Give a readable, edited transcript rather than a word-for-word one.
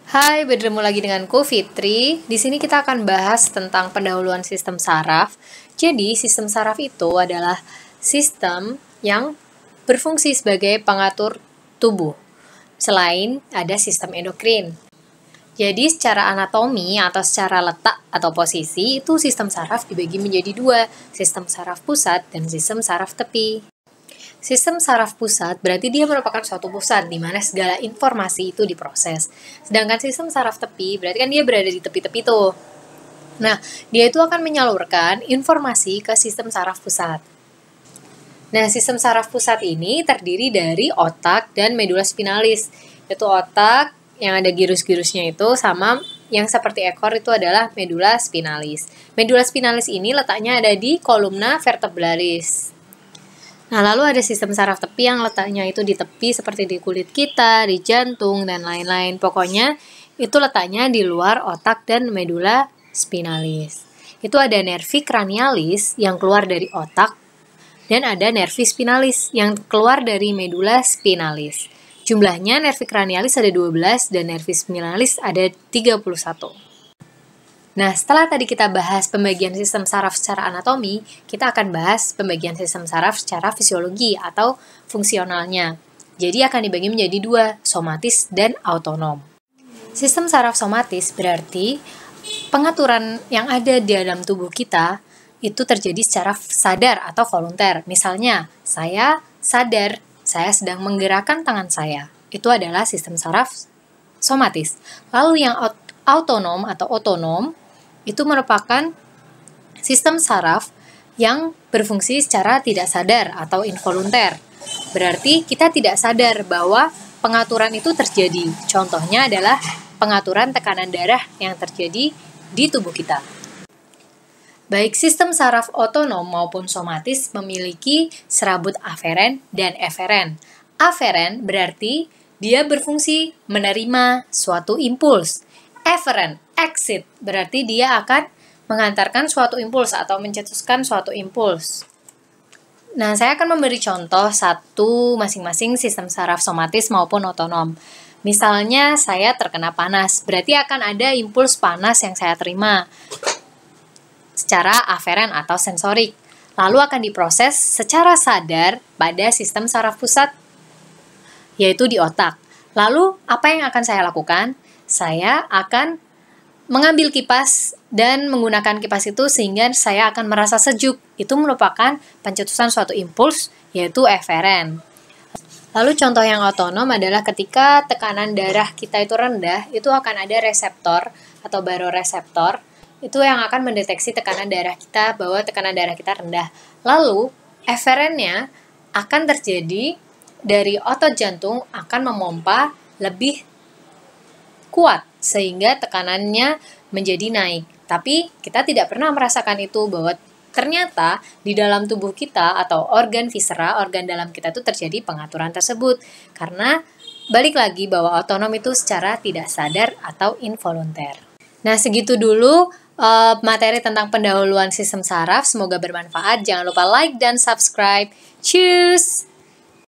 Hai, bertemu lagi denganku Fitri. Di sini kita akan bahas tentang pendahuluan sistem saraf. Jadi, sistem saraf itu adalah sistem yang berfungsi sebagai pengatur tubuh. Selain ada sistem endokrin. Jadi, secara anatomi atau secara letak atau posisi, itu sistem saraf dibagi menjadi dua, sistem saraf pusat dan sistem saraf tepi. Sistem saraf pusat berarti dia merupakan suatu pusat di mana segala informasi itu diproses. Sedangkan sistem saraf tepi berarti kan dia berada di tepi-tepi tuh. Nah, dia itu akan menyalurkan informasi ke sistem saraf pusat. Nah, sistem saraf pusat ini terdiri dari otak dan medula spinalis. Yaitu otak yang ada girus-girusnya itu sama yang seperti ekor itu adalah medula spinalis. Medula spinalis ini letaknya ada di kolumna vertebralis. Nah, lalu ada sistem saraf tepi yang letaknya itu di tepi seperti di kulit kita, di jantung, dan lain-lain. Pokoknya itu letaknya di luar otak dan medula spinalis. Itu ada nervi cranialis yang keluar dari otak, dan ada nervi spinalis yang keluar dari medula spinalis. Jumlahnya nervi cranialis ada 12 dan nervi spinalis ada 31. Nah, setelah tadi kita bahas pembagian sistem saraf secara anatomi, kita akan bahas pembagian sistem saraf secara fisiologi atau fungsionalnya. Jadi akan dibagi menjadi dua, somatis dan autonom. Sistem saraf somatis berarti pengaturan yang ada di dalam tubuh kita itu terjadi secara sadar atau volunter. Misalnya, saya sadar saya sedang menggerakkan tangan saya. Itu adalah sistem saraf somatis. Lalu yang autonom atau otonom itu merupakan sistem saraf yang berfungsi secara tidak sadar atau involunter. Berarti kita tidak sadar bahwa pengaturan itu terjadi. Contohnya adalah pengaturan tekanan darah yang terjadi di tubuh kita. Baik sistem saraf otonom maupun somatis memiliki serabut aferen dan eferen. Aferen berarti dia berfungsi menerima suatu impuls. Eferen, exit, berarti dia akan mengantarkan suatu impuls atau mencetuskan suatu impuls. Nah, saya akan memberi contoh satu masing-masing sistem saraf somatis maupun otonom. Misalnya, saya terkena panas, berarti akan ada impuls panas yang saya terima secara aferen atau sensorik. Lalu akan diproses secara sadar pada sistem saraf pusat, yaitu di otak. Lalu, apa yang akan saya lakukan? Saya akan mengambil kipas dan menggunakan kipas itu sehingga saya akan merasa sejuk. Itu merupakan pencetusan suatu impuls, yaitu eferen. Lalu contoh yang otonom adalah ketika tekanan darah kita itu rendah, itu akan ada reseptor atau baroreseptor, itu yang akan mendeteksi tekanan darah kita bahwa tekanan darah kita rendah. Lalu eferennya akan terjadi dari otot jantung akan memompa lebih kuat sehingga tekanannya menjadi naik. Tapi kita tidak pernah merasakan itu bahwa ternyata di dalam tubuh kita atau organ viscera, organ dalam kita itu terjadi pengaturan tersebut. Karena balik lagi bahwa otonom itu secara tidak sadar atau involunter. Nah, segitu dulu materi tentang pendahuluan sistem saraf. Semoga bermanfaat. Jangan lupa like dan subscribe. Cheers!